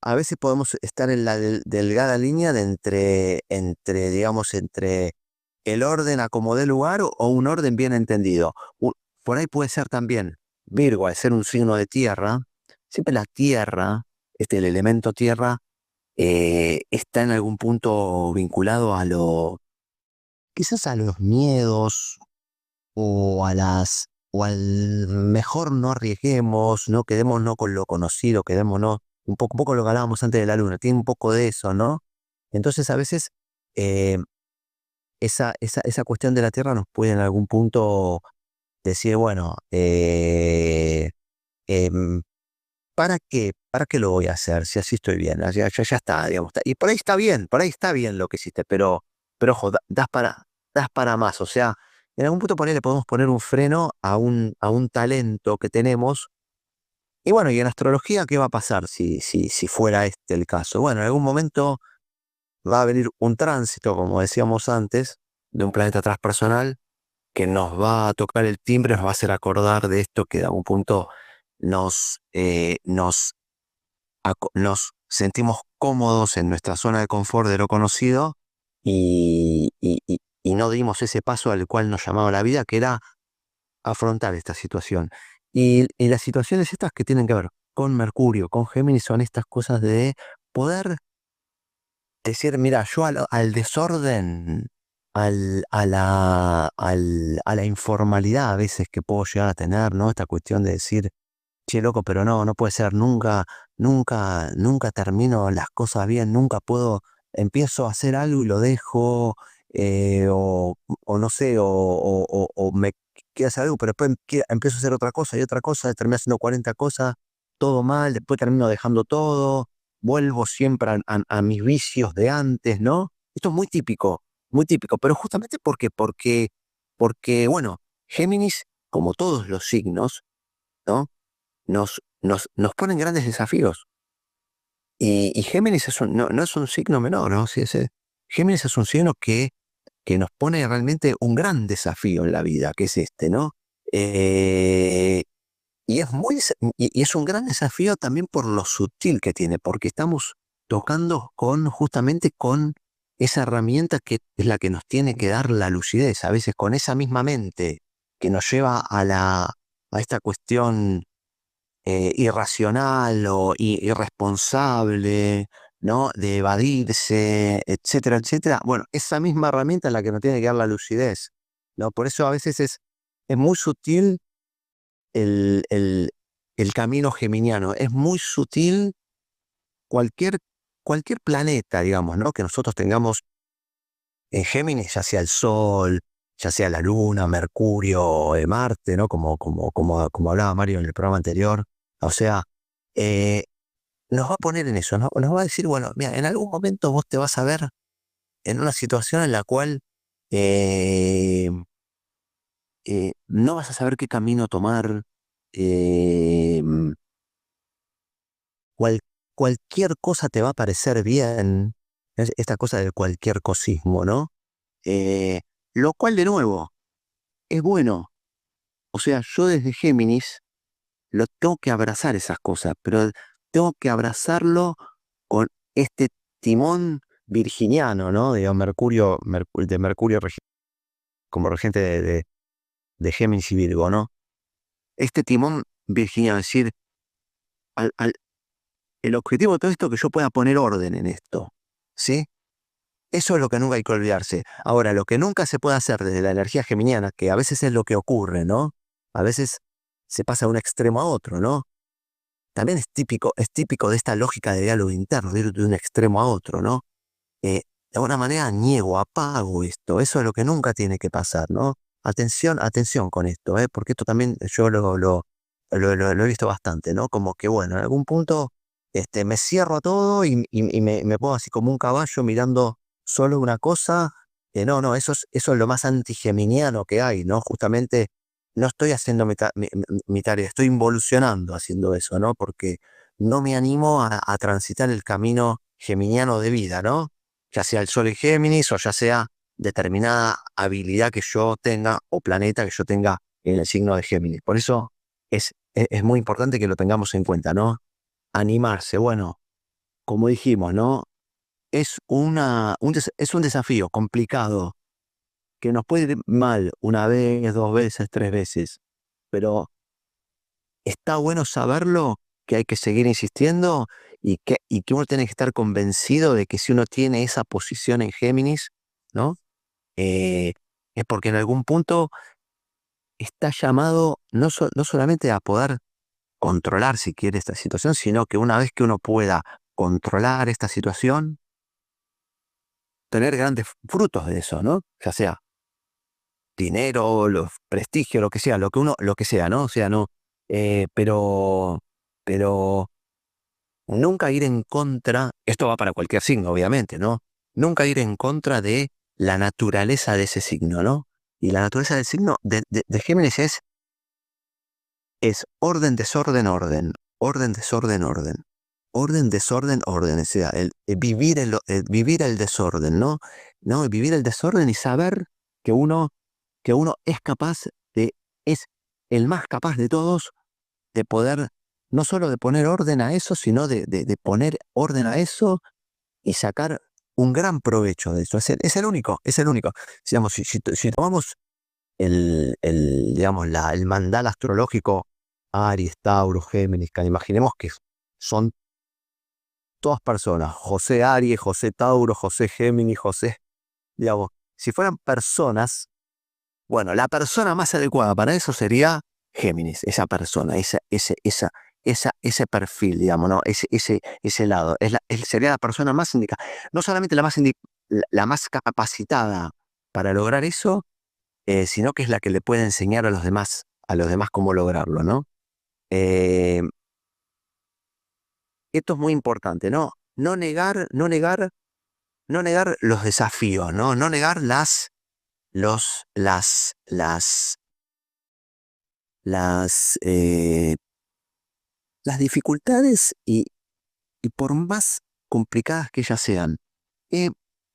a veces podemos estar en la delgada línea de digamos, entre el orden a como dé lugar o un orden bien entendido. Por ahí puede ser también Virgo, al ser un signo de tierra, siempre la tierra, el elemento tierra, está en algún punto vinculado quizás a los miedos o al mejor no arriesguemos, no quedémonos con lo conocido, quedémonos un poco lo que hablábamos antes de la luna, tiene un poco de eso, ¿no? Entonces a veces eh, esa cuestión de la Tierra nos puede en algún punto decir, bueno, em, ¿para qué lo voy a hacer si así estoy bien? Ya está, digamos. Y por ahí está bien lo que hiciste, pero ojo, das para más. O sea, en algún punto por ahí le podemos poner un freno a un talento que tenemos. Y bueno, y en astrología, ¿qué va a pasar si fuera este el caso? Bueno, en algún momento va a venir un tránsito, como decíamos antes, de un planeta transpersonal que nos va a tocar el timbre, nos va a hacer acordar de esto que de algún punto nos sentimos cómodos en nuestra zona de confort de lo conocido y no dimos ese paso al cual nos llamaba la vida, que era afrontar esta situación. Y las situaciones estas que tienen que ver con Mercurio, con Géminis, son estas cosas de poder decir, mira, yo al desorden, a la informalidad a veces que puedo llegar a tener, ¿no? Esta cuestión de decir, che, loco, pero no puede ser, nunca termino las cosas bien, nunca puedo, empiezo a hacer algo y lo dejo, o no sé, o me quiero hacer algo, pero después empiezo a hacer otra cosa y otra cosa, termino haciendo 40 cosas, todo mal, después termino dejando todo, vuelvo siempre a mis vicios de antes, ¿no? Esto es muy típico, pero justamente porque, bueno, Géminis, como todos los signos, ¿no? Nos ponen grandes desafíos. Y Géminis no es un signo menor, ¿no? Sí, Géminis es un signo que nos pone realmente un gran desafío en la vida, que es este, ¿no? Eh, y es un gran desafío también por lo sutil que tiene, porque estamos tocando justamente con esa herramienta que es la que nos tiene que dar la lucidez, a veces con esa misma mente que nos lleva a esta cuestión irracional o irresponsable, ¿no? De evadirse, etcétera, etcétera. Bueno, esa misma herramienta es la que nos tiene que dar la lucidez, ¿no? Por eso a veces es muy sutil el, el, el camino geminiano, es muy sutil cualquier, cualquier planeta, digamos, ¿no? Que nosotros tengamos en Géminis, ya sea el Sol, ya sea la Luna, Mercurio, Marte, ¿no? Como hablaba Mario en el programa anterior. O sea, eh, nos va a poner en eso, ¿no? Nos va a decir, bueno, mira, en algún momento vos te vas a ver en una situación en la cual eh, no vas a saber qué camino tomar. eh, cual- Cualquier cosa te va a parecer bien. Esta cosa del cualquier cosismo, ¿no? Lo cual, de nuevo, es bueno. O sea, yo desde Géminis lo tengo que abrazar esas cosas, pero tengo que abrazarlo con este timón virginiano, ¿no? De Mercurio como regente de Géminis y Virgo, ¿no? Este timón virginiano, es decir, al, al- el objetivo de todo esto es que yo pueda poner orden en esto, ¿sí? Eso es lo que nunca hay que olvidarse. Ahora, lo que nunca se puede hacer desde la energía geminiana, que a veces es lo que ocurre, ¿no? A veces se pasa de un extremo a otro, ¿no? También es típico de esta lógica de diálogo interno, de ir de un extremo a otro, ¿no? De alguna manera niego, apago esto. Eso es lo que nunca tiene que pasar, ¿no? Atención con esto, ¿eh? Porque esto también yo lo he visto bastante, ¿no? Como que, bueno, en algún punto me cierro a todo y me pongo así como un caballo mirando solo una cosa. No, eso es lo más antigeminiano que hay, ¿no? Justamente no estoy haciendo mi tarea, estoy involucionando haciendo eso, ¿no? Porque no me animo a transitar el camino geminiano de vida, ¿no? Ya sea el Sol en Géminis o ya sea determinada habilidad que yo tenga o planeta que yo tenga en el signo de Géminis. Por eso es muy importante que lo tengamos en cuenta, ¿no? Animarse, bueno, como dijimos, ¿no? Es un desafío complicado que nos puede ir mal una vez, dos veces, tres veces, pero está bueno saberlo, que hay que seguir insistiendo y que uno tiene que estar convencido de que si uno tiene esa posición en Géminis, ¿no? Eh, es porque en algún punto está llamado no solamente a poder controlar, si quiere, esta situación, sino que una vez que uno pueda controlar esta situación, tener grandes frutos de eso, ¿no? Ya sea dinero, prestigio, lo que sea, ¿no? O sea, no, pero nunca ir en contra, esto va para cualquier signo, obviamente, ¿no? Nunca ir en contra de la naturaleza de ese signo, ¿no? Y la naturaleza del signo de Géminis es orden, desorden, orden, orden, desorden, orden, orden, desorden, orden, o sea, vivir el desorden, ¿no? ¿No? Vivir el desorden y saber que uno es capaz es el más capaz de todos de poder, no solo de poner orden a eso, sino de poner orden a eso y sacar un gran provecho de eso. Es el único, es el único. Digamos, si tomamos el mandal astrológico, Aries, Tauro, Géminis, que imaginemos que son todas personas, José Aries, José Tauro, José Géminis, José, digamos, si fueran personas, bueno, la persona más adecuada para eso sería Géminis, esa persona, ese perfil, digamos, ¿no? Ese lado. Sería la persona más indicada. No solamente la más capacitada para lograr eso, sino que es la que le puede enseñar a los demás cómo lograrlo, ¿no? Eh, Esto es muy importante, ¿no? No negar los desafíos, ¿no? No negar los, las dificultades y por más complicadas que ellas sean. Eh,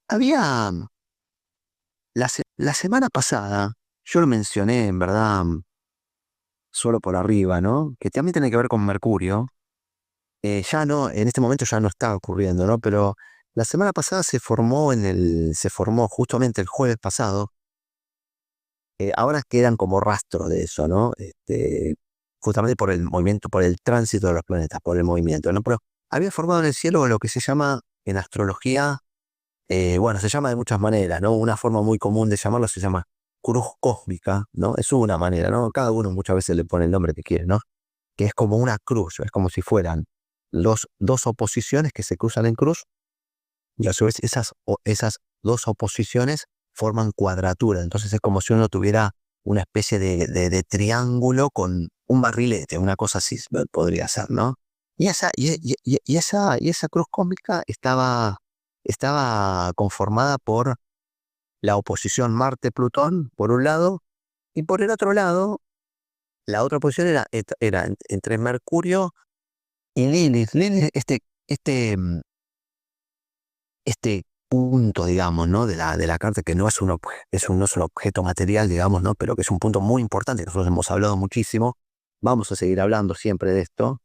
había la semana pasada, yo lo mencioné en verdad solo por arriba, ¿no? Que también tiene que ver con Mercurio. Ya no, en este momento ya no está ocurriendo, ¿no? Pero la semana pasada se formó justamente el jueves pasado. Ahora quedan como rastros de eso, ¿no? Justamente por el movimiento, por el tránsito de los planetas, por el movimiento, ¿no? Pero había formado en el cielo lo que se llama en astrología, bueno, se llama de muchas maneras, ¿no? Una forma muy común de llamarlo se llama cruz cósmica, ¿no? Es una manera, ¿no? Cada uno muchas veces le pone el nombre que quiere, ¿no? Que es como una cruz, es como si fueran dos oposiciones que se cruzan en cruz, y a su vez esas dos oposiciones forman cuadratura. Entonces es como si uno tuviera una especie de triángulo con un barrilete, una cosa así podría ser, ¿no? Y esa cruz cósmica estaba conformada por la oposición Marte-Plutón, por un lado, y por el otro lado, la otra oposición era entre Mercurio y Lilith. Lilith, este punto, digamos, ¿no? De la carta, que no es no es un objeto material, digamos, ¿no? Pero que es un punto muy importante, que nosotros hemos hablado muchísimo, vamos a seguir hablando siempre de esto.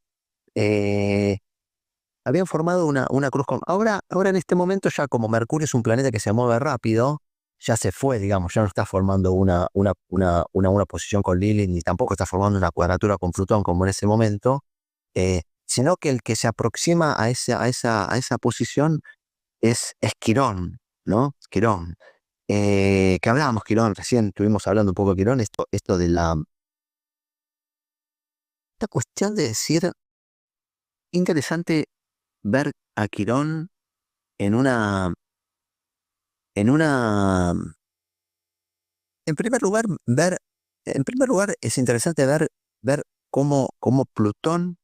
eh, Habían formado una cruz con... Ahora en este momento ya como Mercurio es un planeta que se mueve rápido, ya se fue, digamos, ya no está formando una posición con Lilith, ni tampoco está formando una cuadratura con Plutón como en ese momento, sino que el que se aproxima a esa posición es Quirón, ¿no? Quirón. Que hablábamos Quirón, recién estuvimos hablando un poco de Quirón, esto de esta cuestión de decir, interesante ver a Quirón en una, en una, en primer lugar, es interesante ver cómo Plutón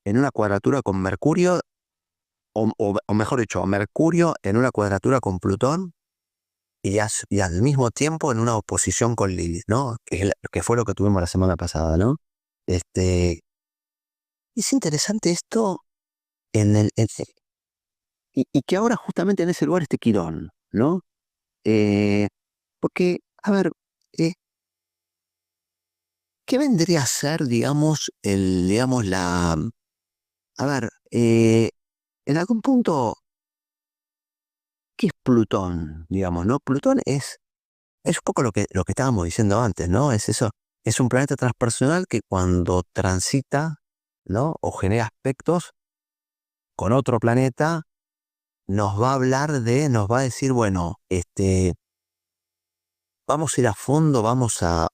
en una cuadratura con Mercurio, o mejor dicho, Mercurio en una cuadratura con Plutón, y al mismo tiempo en una oposición con Lilith, ¿no? Que fue lo que tuvimos la semana pasada, ¿no? Este, es interesante esto y que ahora justamente en ese lugar esté Quirón, ¿no? Eh, Porque, a ver, eh, ¿qué vendría a ser, digamos, a ver, en algún punto, ¿qué es Plutón? Digamos, ¿no? Plutón es un poco lo que estábamos diciendo antes, ¿no? Es eso, es un planeta transpersonal que cuando transita, ¿no? O genera aspectos con otro planeta, nos va a decir, bueno, vamos a ir a fondo, vamos a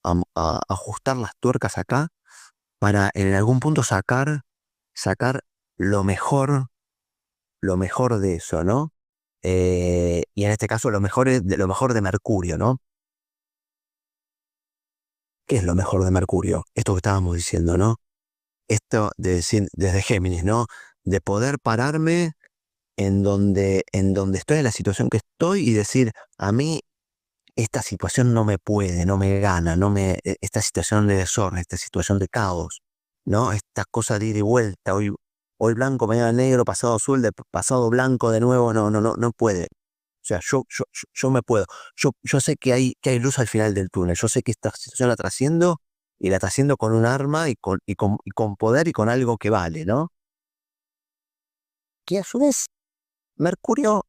ajustar las tuercas acá para en algún punto sacar lo mejor, lo mejor de eso, ¿no? Y en este caso lo mejor de Mercurio, ¿no? ¿Qué es lo mejor de Mercurio? Esto que estábamos diciendo, ¿no? Esto de decir desde Géminis, ¿no? De poder pararme en donde estoy, en la situación que estoy y decir, a mí esta situación no me puede, no me gana, esta situación de desorden, esta situación de caos, ¿no? Esta cosa de ir y vuelta, hoy blanco, mañana negro, pasado azul, pasado blanco de nuevo, no puede. O sea, yo me puedo. Yo sé que hay luz al final del túnel. Yo sé que esta situación la trasciendo y la trasciendo con un arma y con poder y con algo que vale, ¿no? Que a su vez, Mercurio,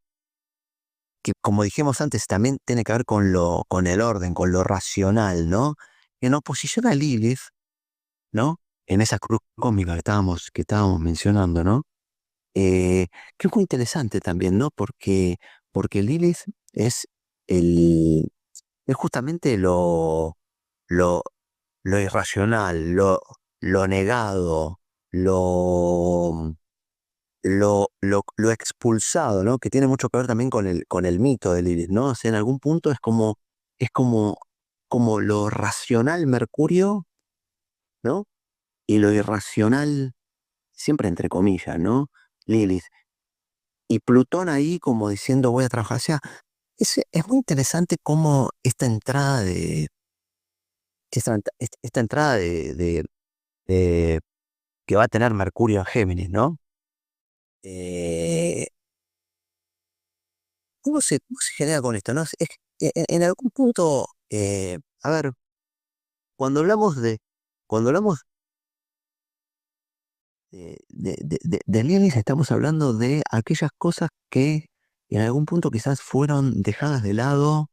que como dijimos antes, también tiene que ver con el orden, con lo racional, ¿no? En oposición a Lilith, ¿no? En esa cruz cósmica que estábamos mencionando, ¿no? Que es muy interesante también, ¿no? Porque Lilith es el, es justamente lo, lo irracional, lo negado, lo expulsado, ¿no? Que tiene mucho que ver también con el mito de Lilith, ¿no? O sea, en algún punto es como lo racional Mercurio, ¿no? Y lo irracional, siempre entre comillas, ¿no? Lilith. Y Plutón ahí como diciendo voy a trabajar. O sea, es muy interesante cómo esta entrada de que va a tener Mercurio en Géminis, ¿no? Eh, ¿Cómo se genera con esto, no? En algún punto, a ver, cuando hablamos de, cuando hablamos de Lilith, estamos hablando de aquellas cosas que en algún punto quizás fueron dejadas de lado,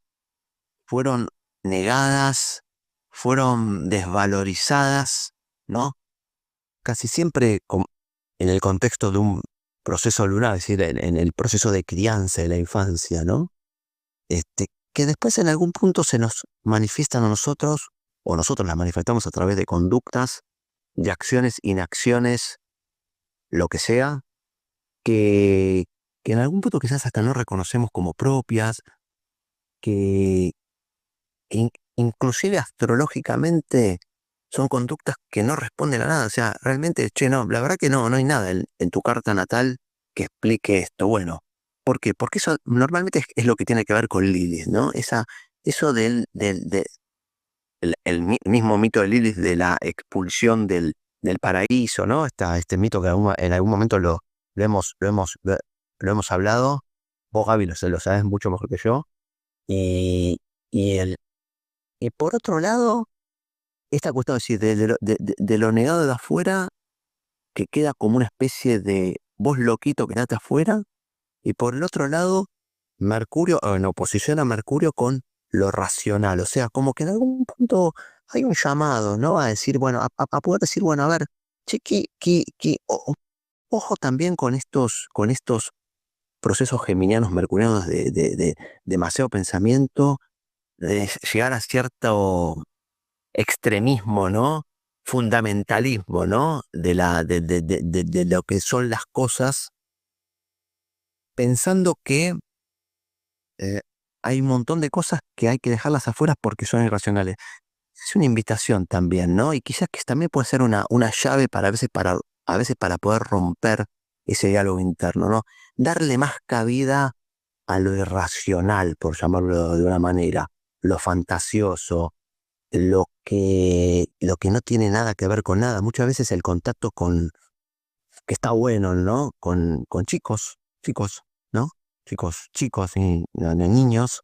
fueron negadas, fueron desvalorizadas, ¿no? Casi siempre en el contexto de un proceso lunar, es decir, en el proceso de crianza de la infancia, ¿no? Que después en algún punto se nos manifiestan a nosotros, o nosotros las manifestamos a través de conductas, de acciones, inacciones, lo que sea, que, que en algún punto quizás hasta no reconocemos como propias, que inclusive astrológicamente son conductas que no responden a nada. O sea, realmente, che, no, la verdad que no hay nada en tu carta natal que explique esto. Bueno, ¿por qué? Porque eso normalmente es lo que tiene que ver con Lilith, ¿no? Eso el mismo mito de Lilith de la expulsión del paraíso, ¿no? Este mito que en algún momento lo hemos hablado, vos Gaby lo sabes mucho mejor que yo. Y, y, el, y por otro lado, esta cuestión de lo negado de afuera, que queda como una especie de vos loquito que quedaste afuera, y por el otro lado, Mercurio, en oposición a Mercurio con lo racional, o sea, como que en algún punto hay un llamado, ¿no? A decir, bueno, a poder decir, bueno, a ver, che, ojo también con estos procesos geminianos, mercurianos de demasiado pensamiento, de llegar a cierto extremismo, ¿no? Fundamentalismo, ¿no? De lo que son las cosas, pensando que eh, hay un montón de cosas que hay que dejarlas afuera porque son irracionales. Es una invitación también, ¿no? Y quizás que también puede ser una llave a veces para poder romper ese diálogo interno, ¿no? Darle más cabida a lo irracional, por llamarlo de una manera, lo fantasioso, lo que no tiene nada que ver con nada. Muchas veces el contacto que está bueno, ¿no? Con chicos, ¿no? Chicos y niños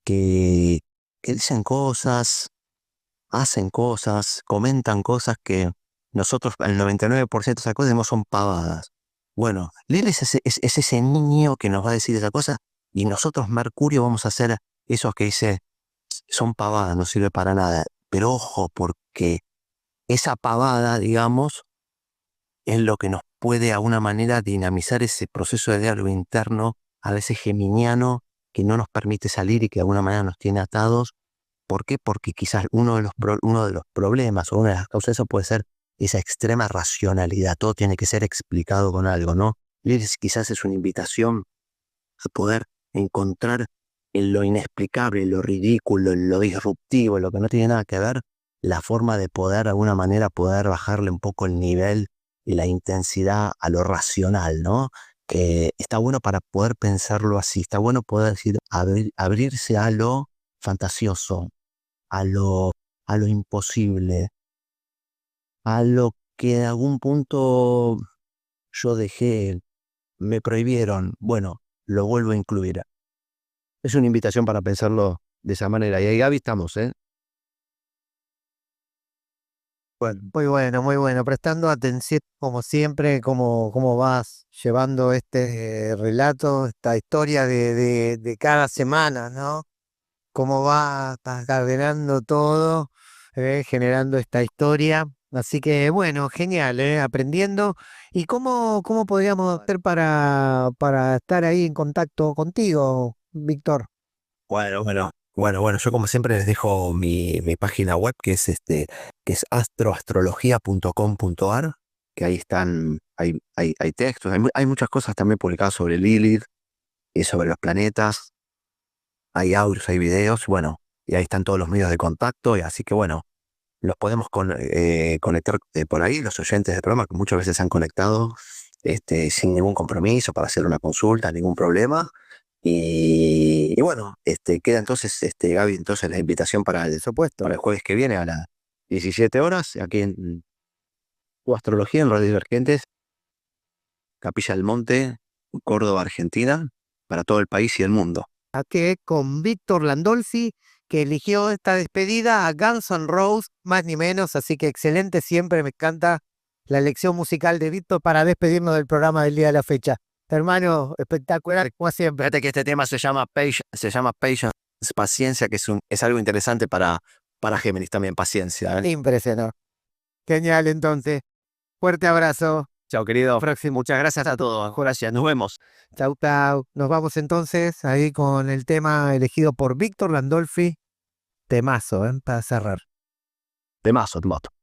que, que dicen cosas, hacen cosas, comentan cosas que nosotros, el 99% de esas cosas decimos son pavadas. Bueno, Lil es ese niño que nos va a decir esa cosa y nosotros, Mercurio, vamos a hacer esos que dice son pavadas, no sirve para nada. Pero ojo, porque esa pavada, digamos, es lo que nos puede de alguna manera dinamizar ese proceso de diálogo interno, a veces geminiano, que no nos permite salir y que de alguna manera nos tiene atados. ¿Por qué? Porque quizás uno de los problemas o una de las causas de eso puede ser esa extrema racionalidad. Todo tiene que ser explicado con algo, ¿no? Lilith quizás es una invitación a poder encontrar en lo inexplicable, en lo ridículo, en lo disruptivo, en lo que no tiene nada que ver, la forma de poder, de alguna manera, poder bajarle un poco el nivel y la intensidad a lo racional, ¿no? Que está bueno para poder pensarlo así, está bueno poder decir, abrirse a lo fantasioso, a a lo imposible, a lo que en algún punto yo dejé, me prohibieron, bueno, lo vuelvo a incluir. Es una invitación para pensarlo de esa manera. Y ahí, Gaby, estamos, ¿eh? Bueno, muy bueno. Prestando atención, como siempre, cómo vas llevando este relato, esta historia de cada semana, ¿no? Cómo va encadenando todo, generando esta historia. Así que, bueno, genial, aprendiendo. ¿Y cómo podríamos hacer para estar ahí en contacto contigo, Víctor? Bueno, yo como siempre les dejo mi página web que es astroastrología.com.ar, que ahí están, hay textos, hay muchas cosas también publicadas sobre Lilith y sobre los planetas, hay audios, hay videos, bueno, y ahí están todos los medios de contacto, y así que bueno, los podemos conectar por ahí, los oyentes del programa, que muchas veces se han conectado sin ningún compromiso para hacer una consulta, ningún problema. Y bueno, queda entonces, Gaby, entonces la invitación Por supuesto. para el jueves que viene a las 17 horas, aquí en Tu Astrología, en Radio Divergentes, Capilla del Monte, Córdoba, Argentina, para todo el país y el mundo. Aquí con Víctor Landolfi, que eligió esta despedida a Guns N' Roses, más ni menos, así que excelente, siempre me encanta la elección musical de Víctor para despedirnos del programa del día de la fecha. Hermano, espectacular, como siempre. Fíjate que este tema se llama Patience, paciencia, que es algo interesante para Géminis también, paciencia, ¿eh? Impresionante. Genial, entonces. Fuerte abrazo. Chao, querido. Próximo. Muchas gracias a todos. Gracias. Nos vemos. Chau, chau. Nos vamos entonces ahí con el tema elegido por Víctor Landolfi. Temazo, para cerrar. Temazo, temazo.